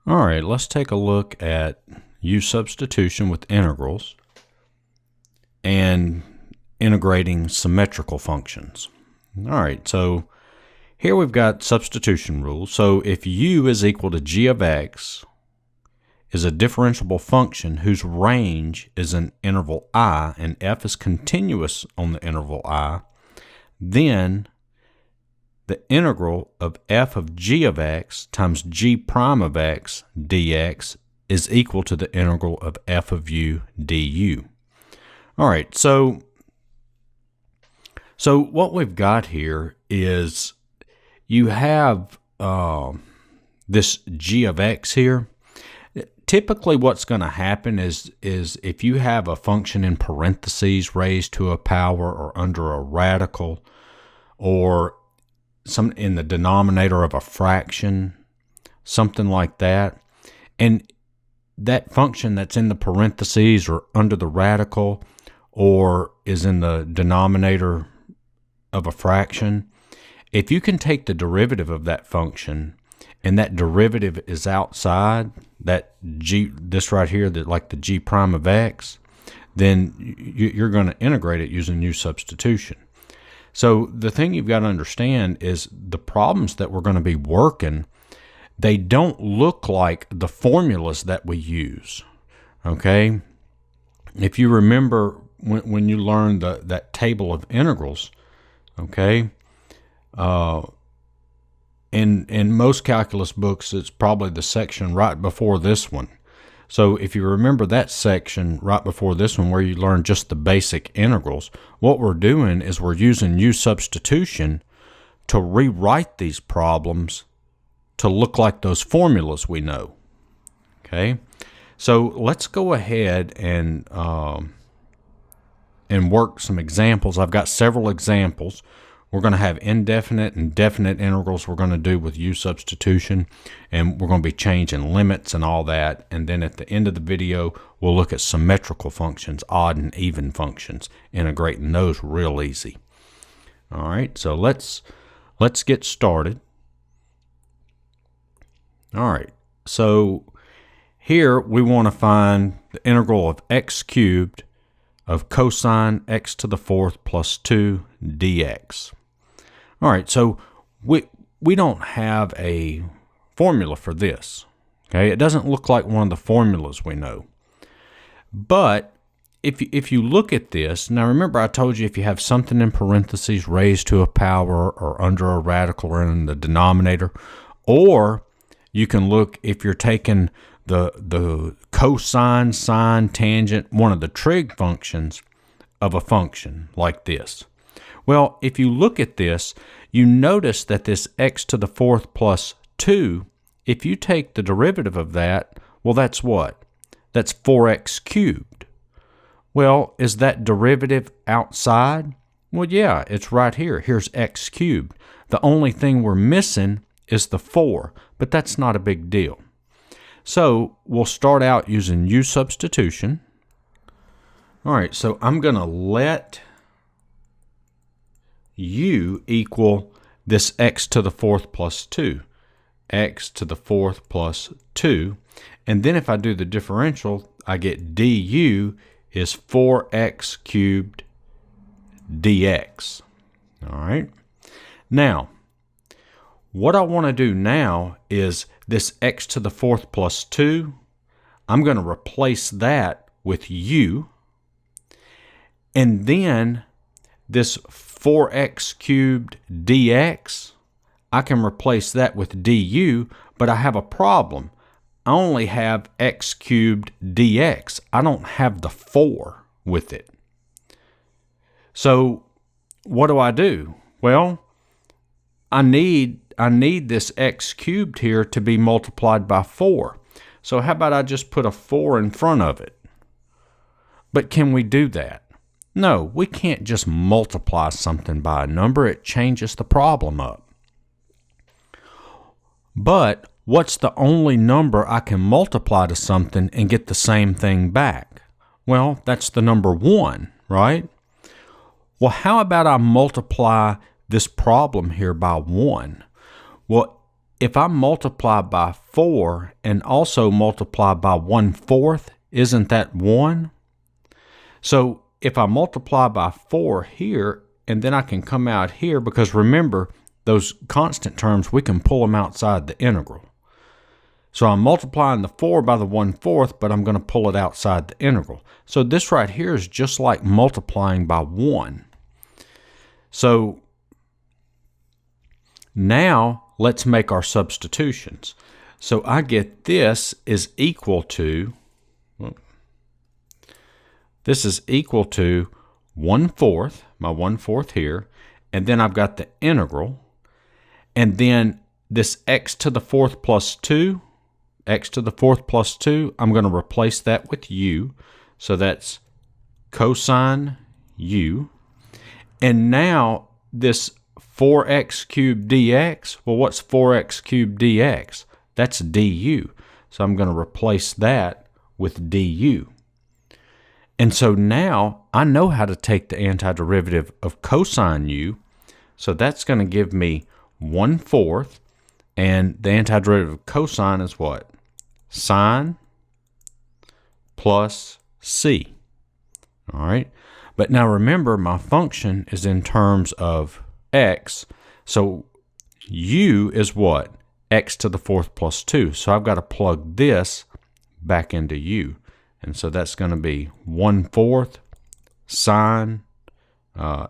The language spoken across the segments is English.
All right, let's take a look at U-substitution with integrals and integrating symmetrical functions. All right, so here we've got substitution rules. So if u is equal to g of x is a differentiable function whose range is an interval I and f is continuous on the interval I, then the integral of f of g of x times g prime of x dx is equal to the integral of f of u du. All right, so what we've got here is you have this g of x here. Typically what's going to happen is if you have a function in parentheses raised to a power or under a radical or some in the denominator of a fraction, something like that, and that function that's in the parentheses or under the radical or is in the denominator of a fraction, if you can take the derivative of that function and that derivative is outside that g, this right here, that like the g prime of x, then you're going to integrate it using U-substitution. So the thing you've got to understand is the problems that we're going to be working, they don't look like the formulas that we use, okay? If you remember when you learned that table of integrals, okay, in most calculus books, it's probably the section right before this one. So if you remember that section right before this one where you learn just the basic integrals, what we're doing is we're using U-substitution to rewrite these problems to look like those formulas we know. Okay, so let's go ahead and work some examples. I've got several examples. We're going to have indefinite and definite integrals we're going to do with U-substitution, and we're going to be changing limits and all that. And then at the end of the video, we'll look at symmetrical functions, odd and even functions, integrating those real easy. All right, so let's get started. All right, so here we want to find the integral of x cubed of cosine x to the fourth plus 2 dx. All right, so we don't have a formula for this. Okay, it doesn't look like one of the formulas we know. But if you look at this, now remember I told you if you have something in parentheses raised to a power or under a radical or in the denominator, or you can look if you're taking the cosine, sine, tangent, one of the trig functions of a function like this. Well, if you look at this, you notice that this x to the fourth plus 2, if you take the derivative of that, well, that's what? That's 4x cubed. Well, is that derivative outside? Well, yeah, it's right here. Here's x cubed. The only thing we're missing is the 4, but that's not a big deal. So we'll start out using U-substitution. All right, so I'm going to let u equal this x to the fourth plus 2. X to the fourth plus 2. And then if I do the differential, I get du is 4x cubed dx. All right. Now, what I want to do now is this x to the fourth plus 2, I'm going to replace that with u. And then this 4x cubed dx, I can replace that with du, but I have a problem. I only have x cubed dx. I don't have the 4 with it. So what do? Well, I need this x cubed here to be multiplied by 4. So how about I just put a 4 in front of it? But can we do that? No, we can't just multiply something by a number. It changes the problem up. But what's the only number I can multiply to something and get the same thing back? Well, that's the number 1, right? Well, how about I multiply this problem here by 1? Well, if I multiply by 4 and also multiply by 1/4, isn't that 1? So if I multiply by 4 here, and then I can come out here, because remember, those constant terms, we can pull them outside the integral. So I'm multiplying the 4 by the 1/4, but I'm going to pull it outside the integral. So this right here is just like multiplying by 1. So now let's make our substitutions. So I get this is equal to, this is equal to 1/4, my 1/4 here, and then I've got the integral, and then this x to the 4th plus 2, x to the 4th plus 2, I'm going to replace that with u, so that's cosine u. And now this 4x cubed dx, well, what's 4x cubed dx? That's du. So I'm going to replace that with du. And so now I know how to take the antiderivative of cosine u. So that's going to give me 1/4. And the antiderivative of cosine is what? Sine plus c. All right. But now remember, my function is in terms of x. So u is what? X to the 4th plus 2. So I've got to plug this back into u. And so that's going to be 1/4 sine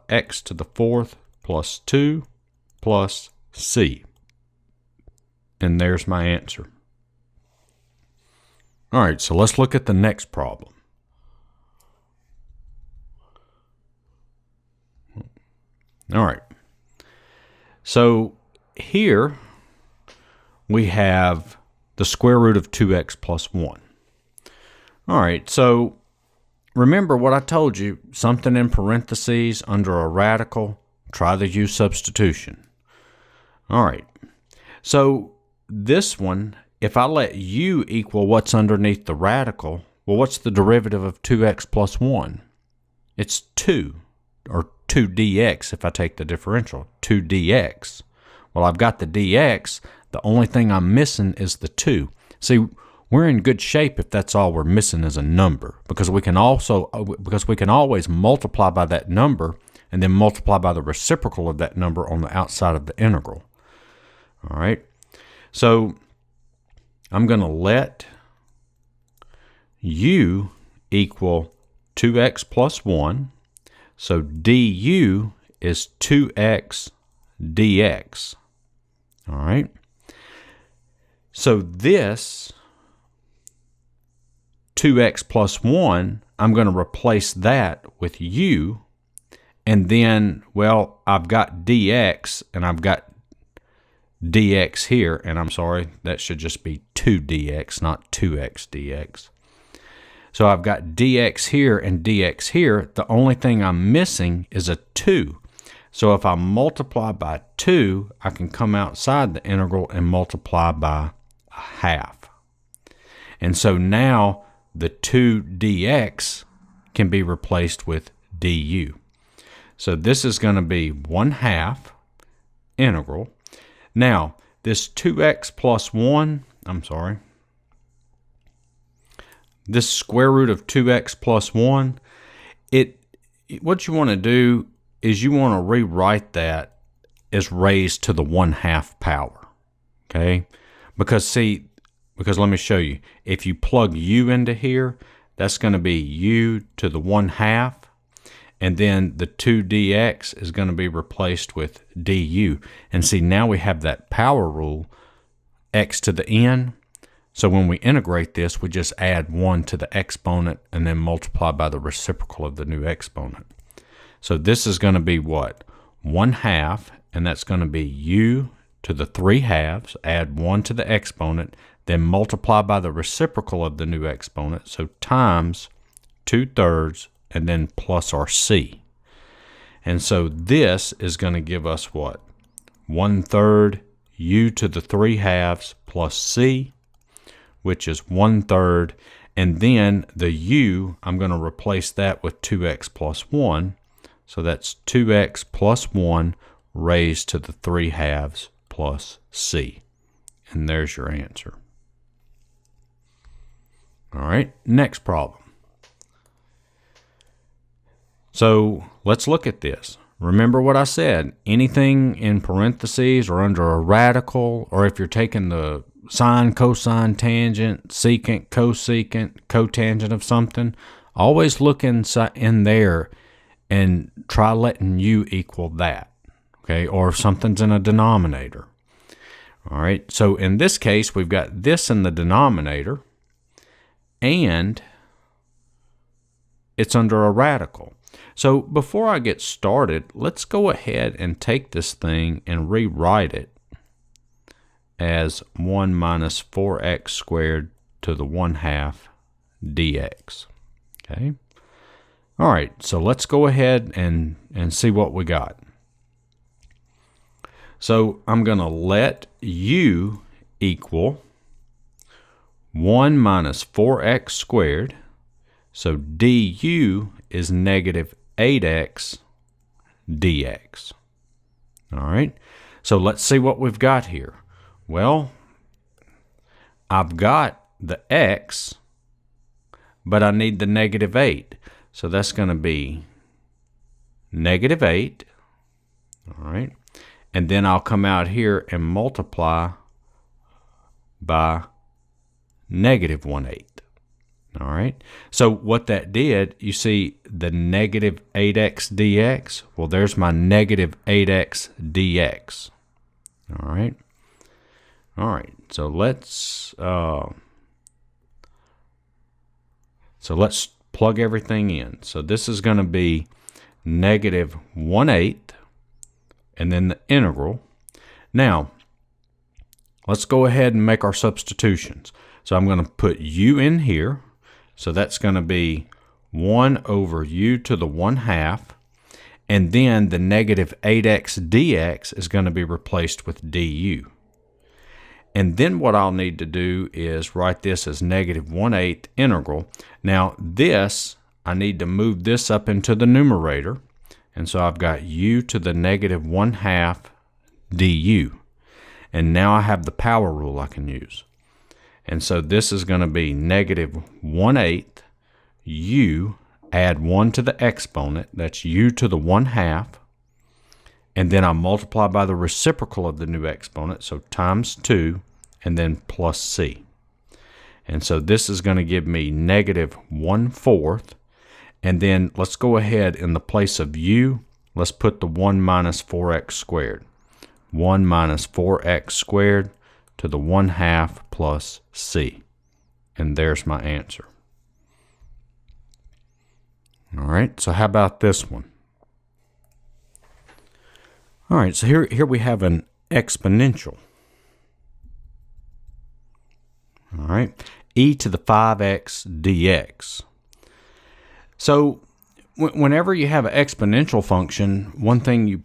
x to the 4th plus 2 plus c. And there's my answer. All right, so let's look at the next problem. All right. So here we have the square root of 2x plus 1. All right, so remember what I told you, something in parentheses under a radical, try the U-substitution. All right, so this one, if I let u equal what's underneath the radical, well, what's the derivative of 2x plus 1? It's 2, or 2 dx if I take the differential, 2 dx. Well, I've got the dx. The only thing I'm missing is the 2. See, we're in good shape if that's all we're missing is a number, because we can always multiply by that number and then multiply by the reciprocal of that number on the outside of the integral. All right. So I'm going to let u equal 2x plus 1. So du is 2x dx. All right. So this 2x plus 1, I'm going to replace that with u. And then, well, I've got dx and I've got dx here. And I'm sorry, that should just be 2 dx, not 2x dx. So I've got dx here and dx here. The only thing I'm missing is a 2. So if I multiply by 2, I can come outside the integral and multiply by a half. And so now the 2 dx can be replaced with du. So this is going to be 1/2 integral. Now, this 2x plus 1, this square root of 2x plus 1, what you want to do is you want to rewrite that as raised to the 1/2 power. Okay? Because let me show you. If you plug u into here, that's going to be u to the 1/2, and then the 2 dx is going to be replaced with du. And see, now we have that power rule, x to the n. So when we integrate this, we just add 1 to the exponent and then multiply by the reciprocal of the new exponent. So this is going to be what? 1/2, and that's going to be u to the 3/2, add 1 to the exponent, then multiply by the reciprocal of the new exponent, so times 2/3, and then plus our c. And so this is going to give us what? 1/3 u to the 3/2 plus c, which is 1/3, and then the u, I'm going to replace that with 2x plus 1, so that's 2x plus 1 raised to the 3/2 plus c. and there's your answer. All right, next problem. So let's look at this. Remember what I said, anything in parentheses or under a radical, or if you're taking the sine, cosine, tangent, secant, cosecant, cotangent of something, always look in there and try letting u equal that, okay? Or if something's in a denominator. All right, so in this case, we've got this in the denominator, and it's under a radical. So before I get started, let's go ahead and take this thing and rewrite it as 1 minus 4x squared to the 1/2 dx. Okay. All right, so let's go ahead and see what we got. So I'm going to let u equal 1 minus 4x squared. So du is negative 8x dx. All right, so let's see what we've got here. Well, I've got the x, but I need the negative 8. So that's going to be negative 8. All right, and then I'll come out here and multiply by negative 1/8. All right, so what that did, you see the negative 8x dx, well, there's my negative 8x dx. All right, so let's plug everything in. So this is going to be negative 1/8, and then the integral. Now, let's go ahead and make our substitutions. So I'm going to put u in here. So that's going to be 1 over u to the 1/2, and then the negative 8x dx is going to be replaced with du. And then what I'll need to do is write this as negative 1/8 integral. Now this, I need to move this up into the numerator, and so I've got u to the negative 1/2 du. And now I have the power rule I can use. And so this is going to be negative 1/8 u, add 1 to the exponent, that's u to the 1/2, and then I multiply by the reciprocal of the new exponent, so times 2, and then plus c. And so this is going to give me negative 1/4, and then let's go ahead in the place of u, let's put the 1 minus 4x squared. 1 minus 4x squared to the 1/2 plus c. And there's my answer. All right, so how about this one? All right, so here we have an exponential. All right, e to the 5x dx. So whenever you have an exponential function, one thing you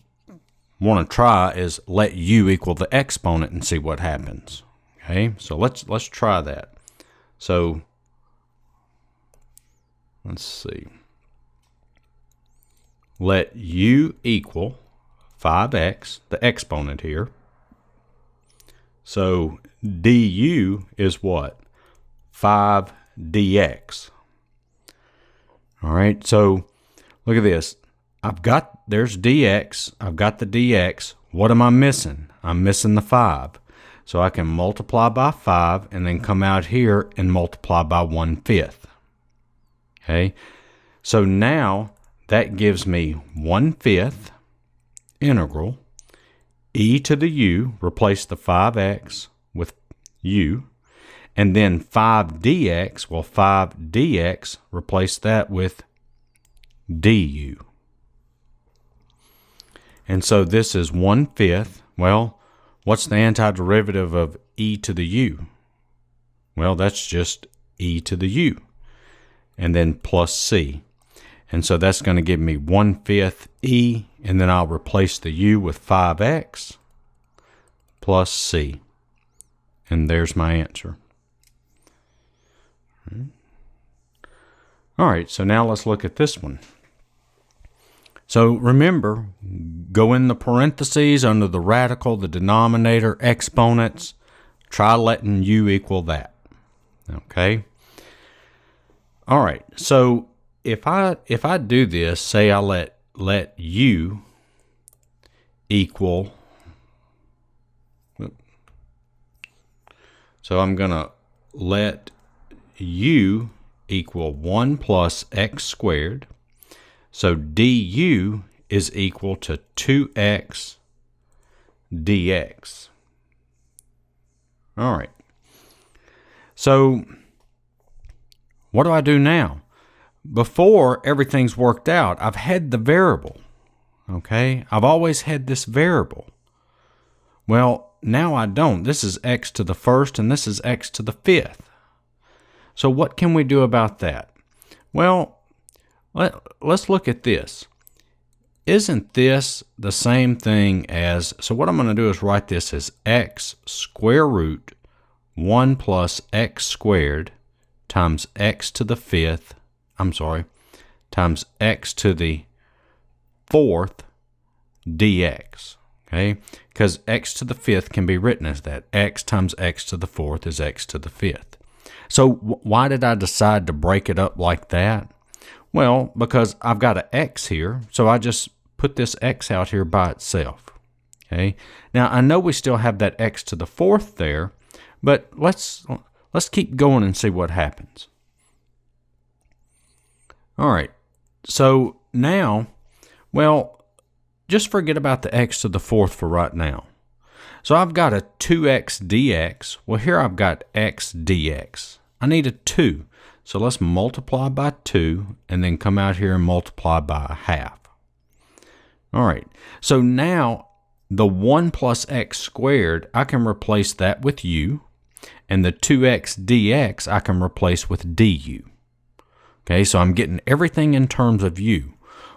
want to try is let u equal the exponent and see what happens. Okay, so let's try that. So let's see. Let u equal 5x, the exponent here. So du is what? 5 dx. All right, so look at this. There's dx, I've got the dx. What am I missing? I'm missing the 5. So I can multiply by 5 and then come out here and multiply by 1/5. Okay, so now that gives me 1/5 integral e to the u, replace the 5x with u, and then 5 dx, well 5 dx, replace that with du. And so this is 1/5. Well, what's the antiderivative of e to the u? Well, that's just e to the u, and then plus c. And so that's going to give me 1/5 e, and then I'll replace the u with 5x plus c. And there's my answer. All right, so now let's look at this one. So remember, go in the parentheses under the radical, the denominator, exponents. try letting u equal that. Okay. All right. So if I do this, say I let u equal. So I'm gonna let u equal 1 plus x squared. So du is equal to 2x dx. All right. So what do I do now? Before everything's worked out, I've had the variable. Okay? I've always had this variable. Well, now I don't. This is x to the first and this is x to the fifth. So what can we do about that? Well, let's look at this. Isn't this the same thing as, so what I'm going to do is write this as x square root 1 plus x squared times x to the fifth, times x to the fourth dx. Okay, because x to the fifth can be written as that. X times x to the fourth is x to the fifth. So why did I decide to break it up like that? Well, because I've got an x here, so I just put this x out here by itself. Okay. Now I know we still have that x to the fourth there, but let's keep going and see what happens. All right. So now, well, just forget about the x to the fourth for right now. So I've got a 2x dx. Well, here I've got x dx. I need a 2. So let's multiply by 2 and then come out here and multiply by a half. All right. So now the 1 plus x squared, I can replace that with u. And the 2x dx, I can replace with du. Okay, so I'm getting everything in terms of u.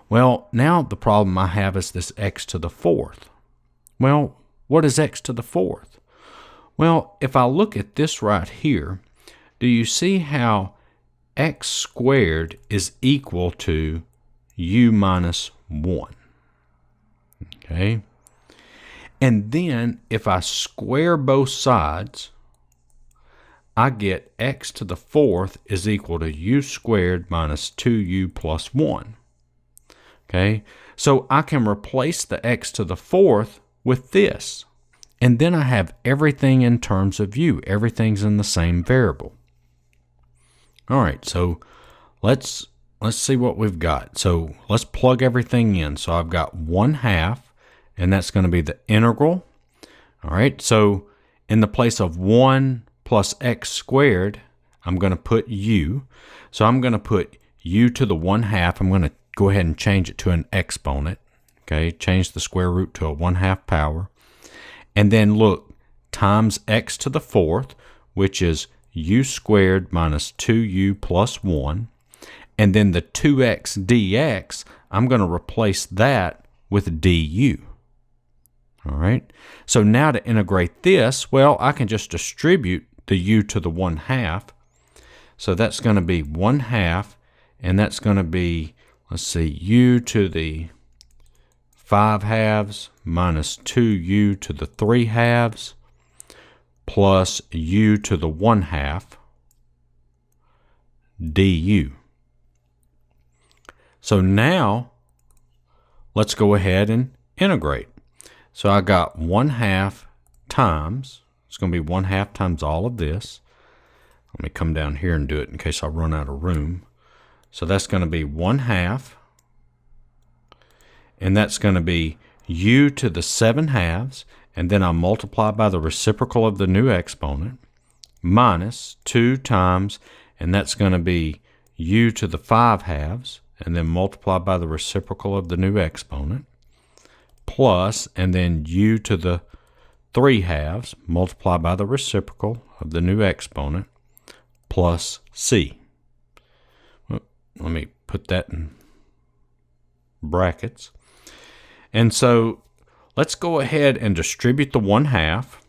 Well, now the problem I have is this x to the fourth. Well, what is x to the fourth? Well, if I look at this right here, do you see how x squared is equal to u minus 1? Okay. And then if I square both sides, I get x to the fourth is equal to u squared minus 2u plus 1. Okay. So I can replace the x to the fourth with this. And then I have everything in terms of u. Everything's in the same variable. All right, so let's see what we've got. So let's plug everything in. So I've got 1/2, and that's going to be the integral. All right, so in the place of 1 plus x squared, I'm going to put u. So I'm going to put u to the 1/2. I'm going to go ahead and change it to an exponent. Okay, change the square root to a 1/2 power. And then look, times x to the fourth, which is u squared minus 2u plus 1. And then the 2x dx, I'm going to replace that with du. All right. So now to integrate this, well, I can just distribute the u to the 1/2. So that's going to be 1/2, and that's going to be, let's see, u to the 5/2 minus 2u to the 3/2 plus u to the 1/2 du. So now let's go ahead and integrate. So I got 1/2 times, it's going to be 1/2 times all of this. Let me come down here and do it in case I run out of room. So that's going to be 1/2, and that's going to be u to the 7/2, and then I'll multiply by the reciprocal of the new exponent, minus 2 times, and that's going to be u to the 5/2, and then multiply by the reciprocal of the new exponent, plus, and then u to the 3/2, multiply by the reciprocal of the new exponent, plus c. Let me put that in brackets. And so let's go ahead and distribute the 1/2.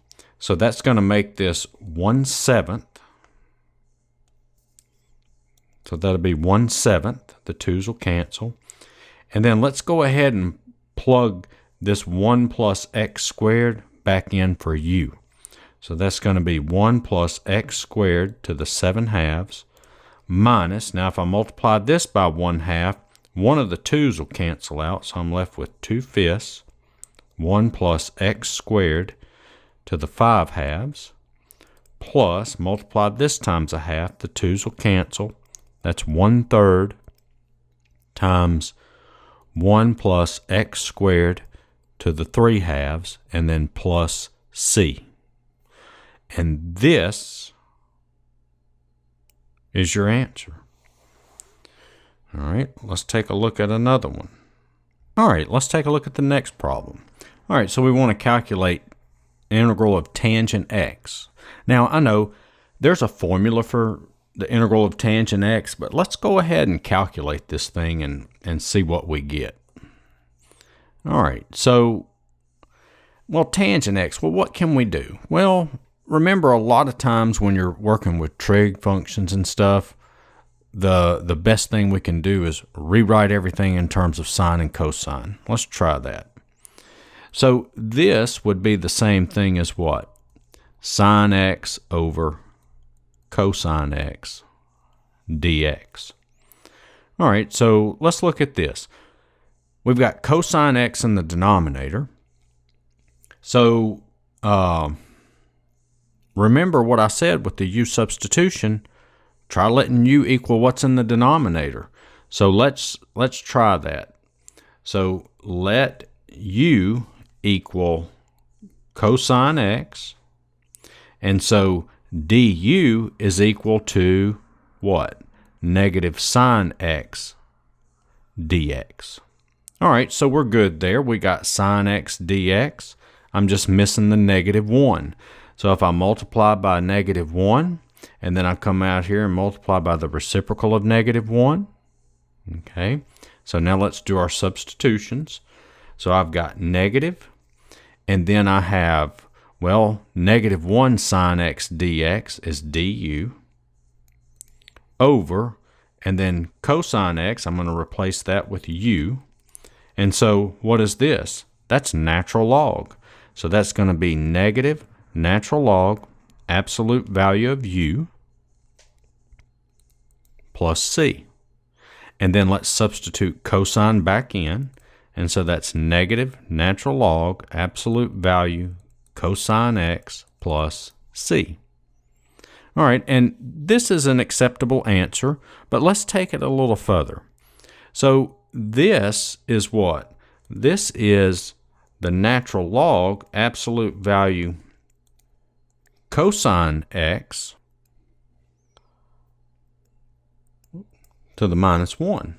So that's going to make this 1/7. So that'll be 1/7. The 2's will cancel. And then let's go ahead and plug this 1 plus x squared back in for u. So that's going to be 1 plus x squared to the 7/2 minus, now if I multiply this by 1/2, one of the 2's will cancel out, so I'm left with 2/5, 1 plus x squared to the 5/2, plus, multiply this times 1/2, the 2's will cancel, that's 1/3 times 1 plus x squared to the 3/2, and then plus c. And this is your answer. All right, let's take a look at another one. All right, let's take a look at the next problem. All right, so we want to calculate integral of tangent x. Now, I know there's a formula for the integral of tangent x, but let's go ahead and calculate this thing and see what we get. All right, so, well, tangent x, well, what can we do? Well, remember, a lot of times when you're working with trig functions and stuff, the best thing we can do is rewrite everything in terms of sine and cosine. Let's try that. So this would be the same thing as what? Sine x over cosine x dx. All right, so let's look at this. We've got cosine x in the denominator. So remember what I said with the U-substitution. Try letting u equal what's in the denominator. So let's try that. So let u equal cosine x, and so du is equal to what? Negative sine x dx. All right, so we're good there. We got sine x dx. I'm just missing the -1. So if I multiply by -1, and then I come out here and multiply by the reciprocal of -1, okay? So now let's do our substitutions. So I've got negative, and then I have, well, -1 sine x dx is du, over, and then cosine x, I'm going to replace that with u. And so what is this? That's natural log. So that's going to be negative natural log absolute value of u plus c. And then let's substitute cosine back in. And so that's negative natural log absolute value cosine x plus c. All right, and this is an acceptable answer, but let's take it a little further. So this is what? This is the natural log absolute value cosine x to the -1,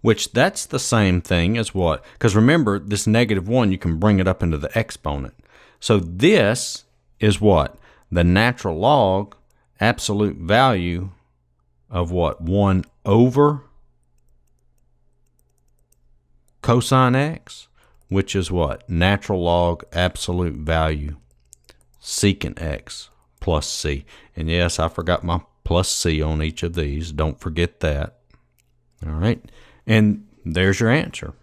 which that's the same thing as what? Because remember, this -1, you can bring it up into the exponent. So this is what? The natural log absolute value of what? 1 over cosine x, which is what? Natural log absolute value secant x plus c. And yes, I forgot my plus c on each of these. Don't forget that. All right. And there's your answer.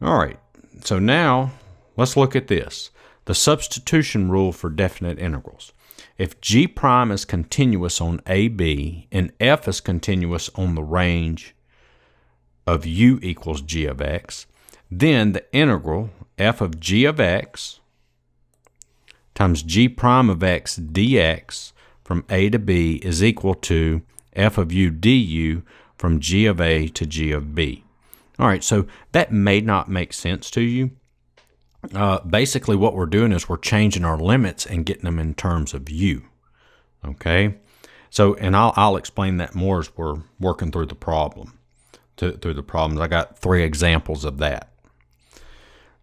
All right. So now let's look at this. The substitution rule for definite integrals. If g prime is continuous on AB and f is continuous on the range of u equals g of x, then the integral f of g of x times g prime of x dx from a to b is equal to f of u du from g of a to g of b. All right, so that may not make sense to you. Basically, what we're doing is we're changing our limits and getting them in terms of u. Okay, so and I'll explain that more as we're working through the problem. Through the problems, I got 3 examples of that.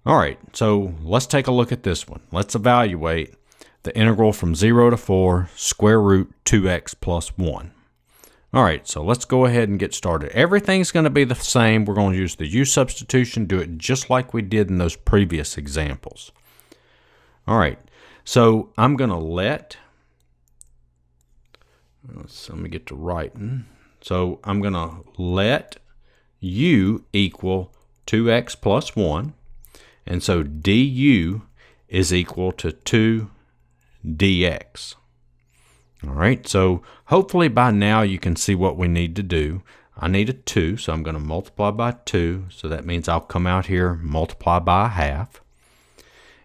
All right, so let's take a look at this one. Let's evaluate the integral from 0 to 4 square root 2x plus 1. All right, so let's go ahead and get started. Everything's going to be the same. We're going to use the U-substitution, do it just like we did in those previous examples. All right, so I'm going to let me get to writing. So I'm going to let u equal 2x plus 1. And so du is equal to 2 dx. All right, so hopefully by now you can see what we need to do. I need a 2, so I'm going to multiply by 2. So that means I'll come out here, multiply by a half.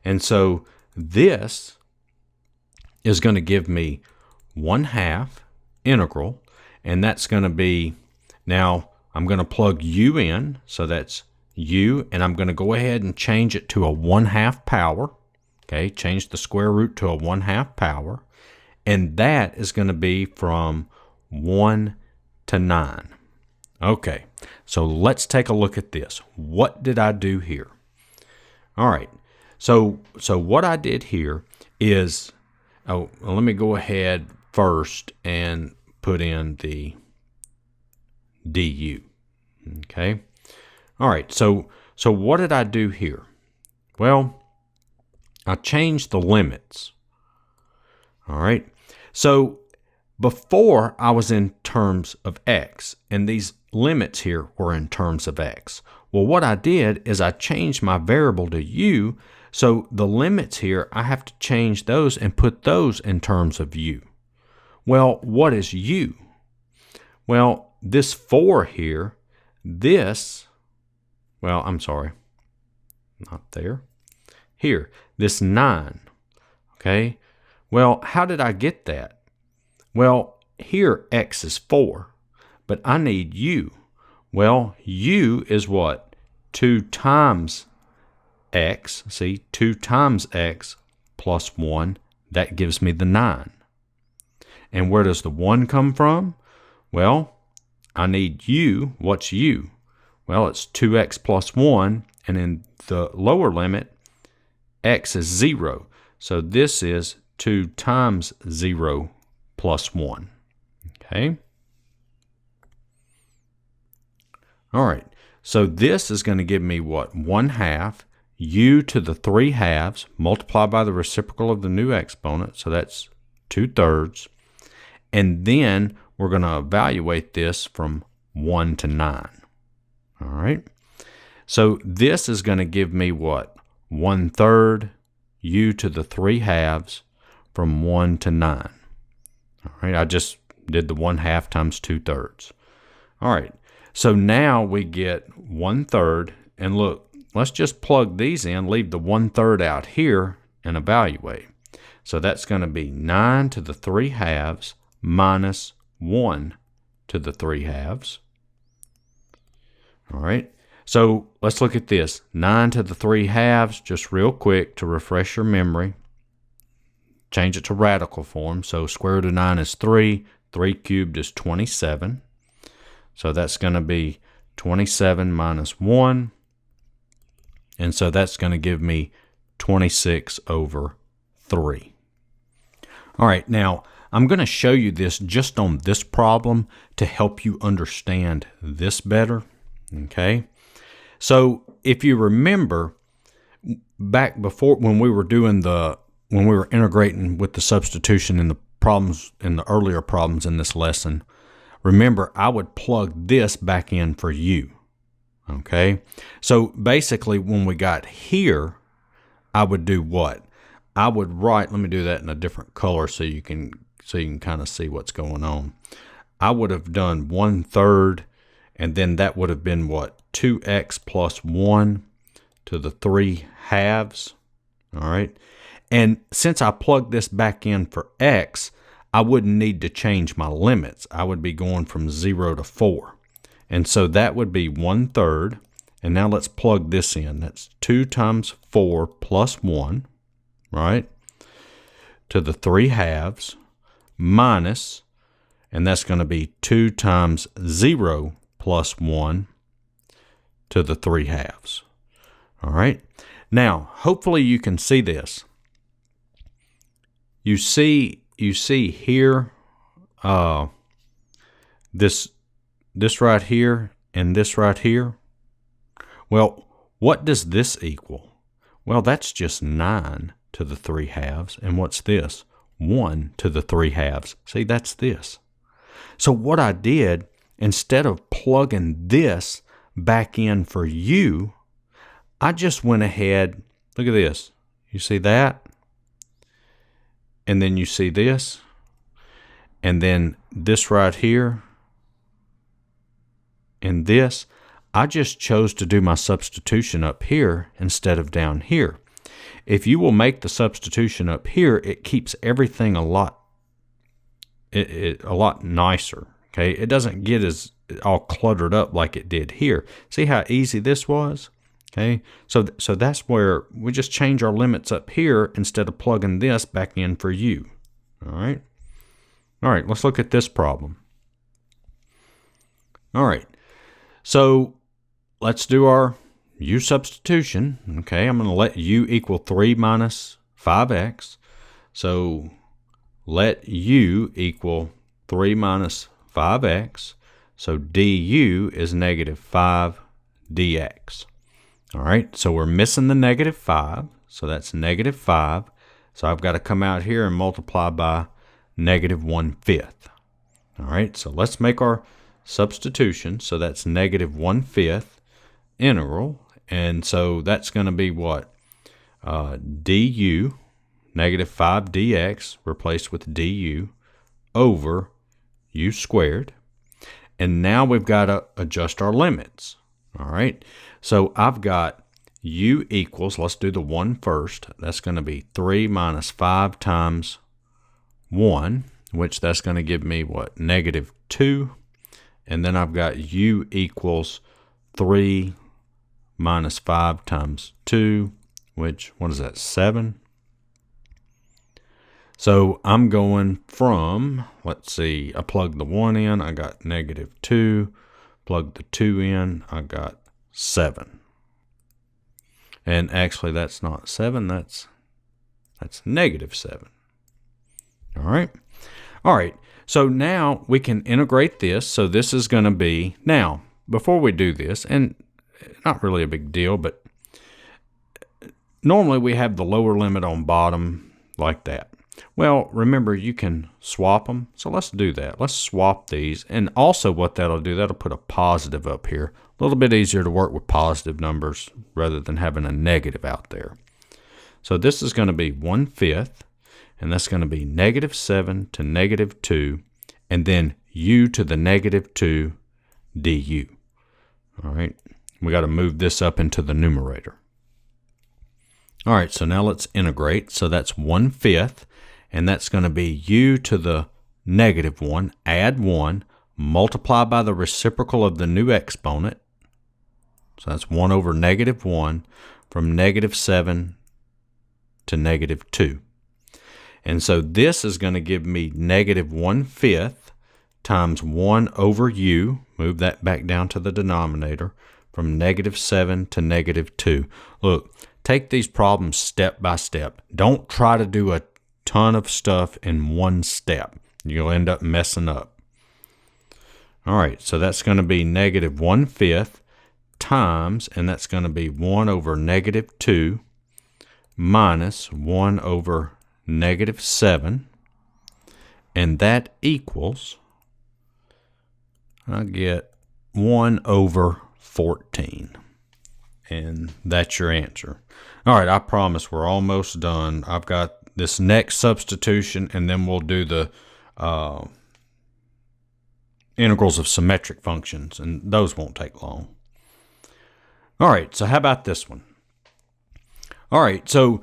And so this is going to give me 1/2 integral, and that's going to be, now I'm going to plug u in, so that's u, and I'm going to go ahead and change it to a 1/2 power. Okay, change the square root to a 1/2 power, and that is going to be from 1 to 9. Okay, so let's take a look at this. What did I do here? All right, so what I did here is, let me go ahead first and put in the du. Okay, all right, so what did I do here? Well, I changed the limits. All right, so before I was in terms of x, and these limits here were in terms of x. Well, what I did is I changed my variable to u, so the limits here, I have to change those and put those in terms of u. Well, what is u? Well, this 4 here, this, well, I'm sorry, not there. Here, this 9, okay? Well, how did I get that? Well, here x is 4, but I need u. Well, u is what? 2 times x. See, 2 times x plus 1. That gives me the 9. And where does the 1 come from? Well, I need u. What's u? Well, it's 2x plus 1. And in the lower limit, x is 0. So this is 2 times 0 plus 1. Okay? All right, so this is going to give me what? 1/2 u to the 3/2 multiplied by the reciprocal of the new exponent, so that's 2/3. And then we're going to evaluate this from 1 to 9. All right, so this is going to give me what? 1/3 u to the 3/2 from 1 to 9. All right, I just did the 1/2 times 2/3. All right. So now we get 1/3, and look, let's just plug these in, leave the 1/3 out here, and evaluate. So that's going to be 9 to the 3/2 minus 1 to the 3/2. All right, so let's look at this. 9 to the 3/2, just real quick to refresh your memory. Change it to radical form. So square root of 9 is 3. 3 cubed is 27. So that's going to be 27 minus 1. And so that's going to give me 26 over 3. All right, now I'm going to show you this just on this problem to help you understand this better. Okay, so if you remember back before when we were integrating with the substitution in the problems, in the earlier problems in this lesson, remember, I would plug this back in for u. Okay, so basically when we got here, I would do what? I would write, let me do that in a different color so you can kind of see what's going on. I would have done 1/3, and then that would have been what? 2x plus 1 to the 3/2. All right, and since I plugged this back in for x, I wouldn't need to change my limits. I would be going from 0 to 4. And so that would be 1/3. And now let's plug this in. That's 2 times 4 plus 1, right, to the 3/2 minus, and that's going to be 2 times 0 plus 1 to the 3/2. All right. Now, hopefully you can see this. You see here, this right here and this right here. Well, what does this equal? Well, that's just 9 to the 3/2. And what's this? 1 to the 3/2. See, that's this. So what I did, instead of plugging this back in for u, I just went ahead, look at this. You see that? And then you see this. And then this right here. And this. I just chose to do my substitution up here instead of down here. If you will make the substitution up here, it keeps everything a lot nicer. Okay, it doesn't get as all cluttered up like it did here. See how easy this was? Okay, so that's where we just change our limits up here instead of plugging this back in for u. All right, let's look at this problem. All right, so let's do our u substitution. Okay, I'm going to let u equal 3 minus 5x. So let u equal 3 minus 5x. So du is negative 5 dx. All right, so we're missing the negative 5. So that's negative 5. So I've got to come out here and multiply by negative 1/5. All right, so let's make our substitution. So that's negative 1/5 integral. And so that's going to be what? Du, negative 5 dx, replaced with du, over u squared. And now we've got to adjust our limits. All right, so I've got u equals, let's do the 1 first. That's going to be 3 minus 5 times 1, which that's going to give me what? Negative 2. And then I've got u equals 3 minus 5 times 2, which, what is that, 7? So I'm going from, let's see, I plugged the 1 in, I got negative 2. Plug the 2 in, I got 7. And actually that's not 7, that's negative 7. All right, so now we can integrate this. So this is going to be, now before we do this, and not really a big deal, but normally we have the lower limit on bottom like that. Well, remember, you can swap them. So let's do that. Let's swap these. And also what that'll do, that'll put a positive up here. A little bit easier to work with positive numbers rather than having a negative out there. So this is going to be 1/5. And that's going to be negative 7 to negative 2. And then u to the negative 2 du. All right. We got to move this up into the numerator. All right. So now let's integrate. So that's 1/5. And that's going to be u to the negative 1, add 1, multiply by the reciprocal of the new exponent. So that's 1 over negative 1 from negative 7 to negative 2. And so this is going to give me negative 1/5 times 1 over u, move that back down to the denominator, from negative 7 to negative 2. Look, take these problems step by step. Don't try to do a ton of stuff in one step. You'll end up messing up. All right, so that's going to be negative 1/5 times, and that's going to be 1 over negative 2 minus 1 over negative 7, and that equals, I get 1 over 14. And that's your answer. All right, I promise we're almost done. I've got this next substitution, and then we'll do the integrals of symmetric functions, and those won't take long. All right, so how about this one? All right, so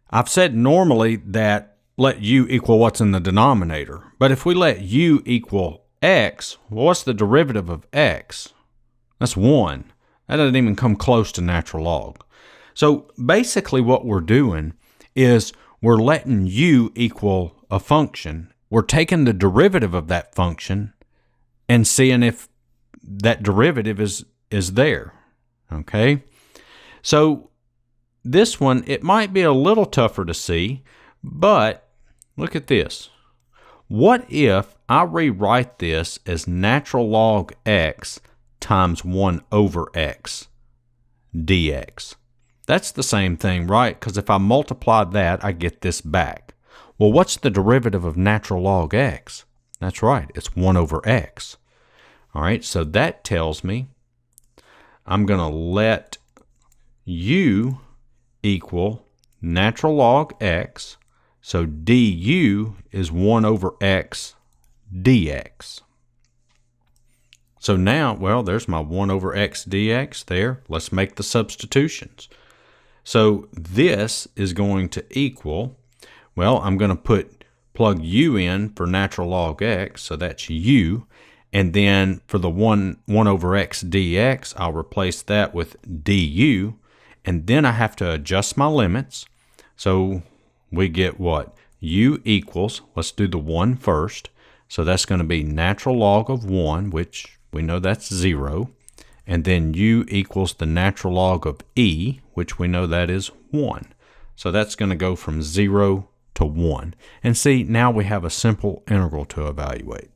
I've said normally that let u equal what's in the denominator, but if we let u equal x, well, what's the derivative of x? That's 1. That doesn't even come close to natural log. So basically what we're doing is we're letting u equal a function. We're taking the derivative of that function and seeing if that derivative is there. Okay? So this one, it might be a little tougher to see, but look at this. What if I rewrite this as natural log x times 1 over x dx? That's the same thing, right? Because if I multiply that, I get this back. Well, what's the derivative of natural log x? That's right, it's 1 over x. All right, so that tells me I'm going to let u equal natural log x. So du is 1 over x dx. So now, well, there's my 1 over x dx there. Let's make the substitutions. So this is going to equal, well, I'm going to plug u in for natural log x, so that's u. And then for the 1 over x dx, I'll replace that with du. And then I have to adjust my limits. So we get what? U equals, let's do the 1 first. So that's going to be natural log of 1, which we know that's 0. And then u equals the natural log of e, which we know that is 1. So that's going to go from 0 to 1. And see, now we have a simple integral to evaluate.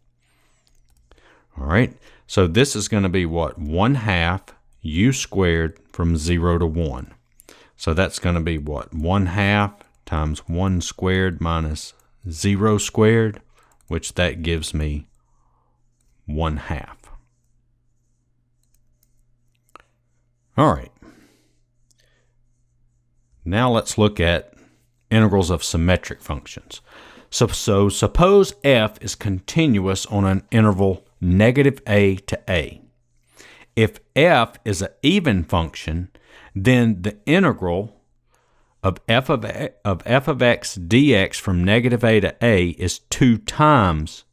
All right, so this is going to be what? 1/2 u squared from 0 to 1. So that's going to be what? 1/2 times 1 squared minus 0 squared, which that gives me 1/2. All right. Now let's look at integrals of symmetric functions. So suppose f is continuous on an interval -a to a. If f is an even function, then the integral of f of x dx from -a to a is 2 times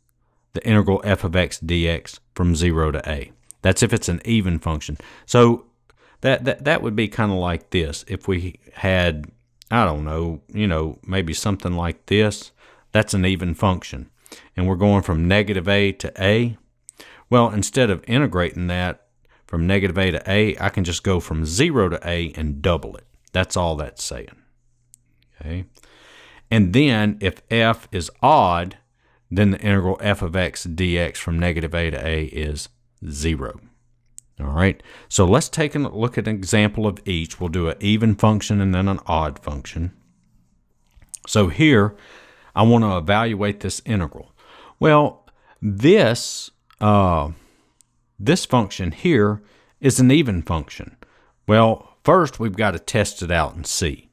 the integral f of x dx from 0 to a. That's if it's an even function. So that would be kind of like this. If we had, I don't know, maybe something like this, that's an even function. And we're going from -a to a. Well, instead of integrating that from -a to a, I can just go from 0 to a and double it. That's all that's saying. Okay. And then if f is odd, then the integral f of x dx from -a to a is 0. All right. So let's take a look at an example of each. We'll do an even function and then an odd function. So here, I want to evaluate this integral. Well, this function here is an even function. Well, first we've got to test it out and see.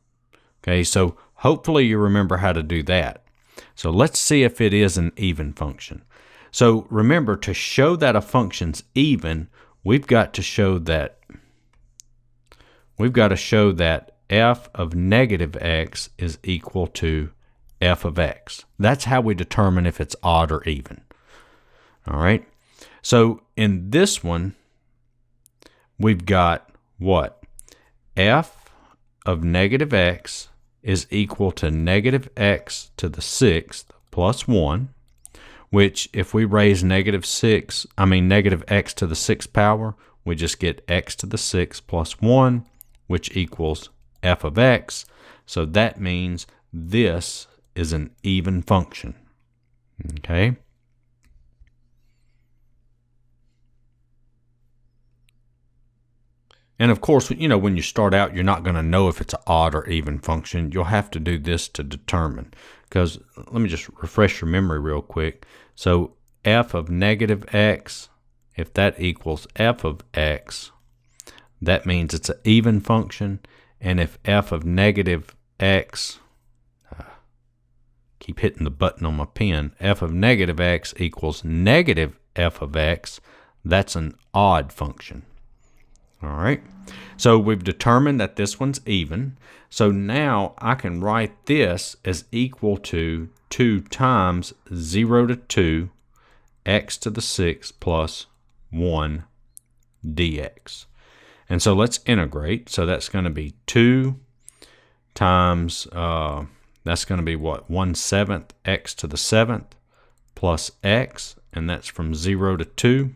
Okay, so hopefully you remember how to do that. So let's see if it is an even function. So remember, to show that a function's even, we've got to show that f of -x is equal to f of x. That's how we determine if it's odd or even. All right. So in this one, we've got what? F of -x is equal to -x to the 6th plus 1, which if we raise -x to the 6th power, we just get x to the 6th plus 1, which equals f of x. So that means this is an even function. Okay. And of course, when you start out, you're not going to know if it's an odd or even function. You'll have to do this to determine. Because let me just refresh your memory real quick. So f of -x, if that equals f of x, that means it's an even function. And if f of -x, keep hitting the button on my pen, f of -x equals -f of x, that's an odd function. All right, so we've determined that this one's even. So now I can write this as equal to 2 times 0 to 2, x to the 6th plus 1 dx. And so let's integrate. So that's going to be 2 times, that's going to be what? 1/7 x to the 7th plus x, and that's from 0 to 2.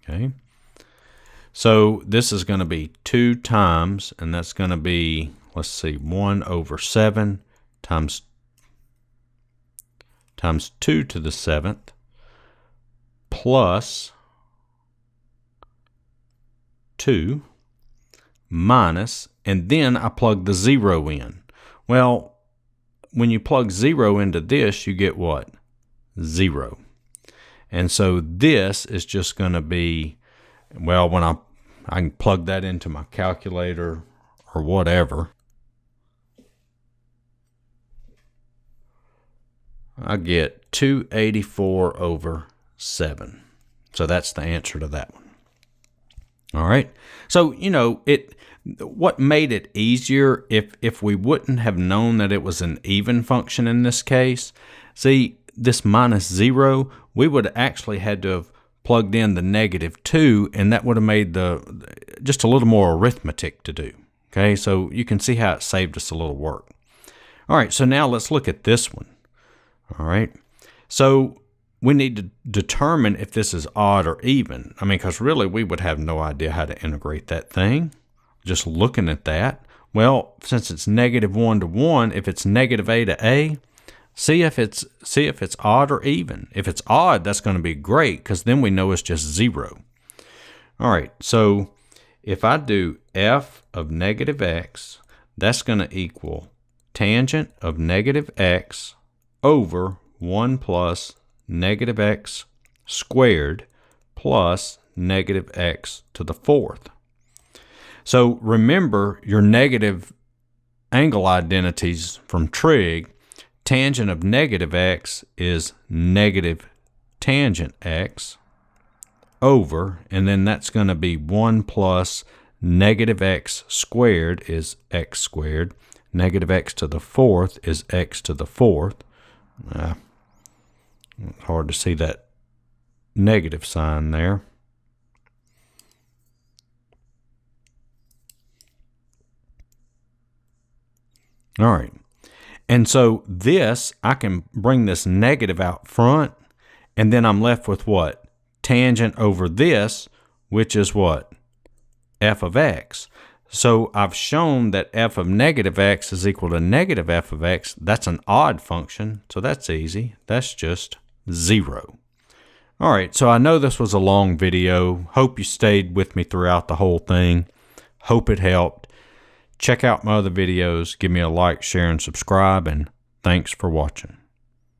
Okay, so this is going to be 2 times, and that's going to be, let's see, 1 over 7 times 2 to the 7th plus 2 minus, and then I plug the 0 in. Well, when you plug 0 into this, you get what? 0. And so this is just going to be, well, when I I can plug that into my calculator or whatever. I get 284 over 7. So that's the answer to that one. All right. So, what made it easier if we wouldn't have known that it was an even function in this case, see, this minus 0, we would actually had to have plugged in the -2, and that would have made just a little more arithmetic to do. Okay, so you can see how it saved us a little work. All right, so now let's look at this one. All right, so we need to determine if this is odd or even. I mean, because really we would have no idea how to integrate that thing. Just looking at that, well, since it's -1 to 1, if it's -a to a, see if it's odd or even. If it's odd, that's going to be great because then we know it's just 0. All right, so if I do f of -x, that's going to equal tangent of -x over 1 plus -x squared plus -x to the 4th. So remember your negative angle identities from trig. Tangent of -x is negative tangent x over, and then that's going to be 1 plus -x squared is x squared. -x to the 4th is x to the 4th. Hard to see that negative sign there. All right. And so this, I can bring this negative out front, and then I'm left with what? Tangent over this, which is what? F of x. So I've shown that f of -x is equal to negative f of x. That's an odd function, so that's easy. That's just 0. All right, so I know this was a long video. Hope you stayed with me throughout the whole thing. Hope it helped. Check out my other videos. Give me a like, share, and subscribe, and thanks for watching.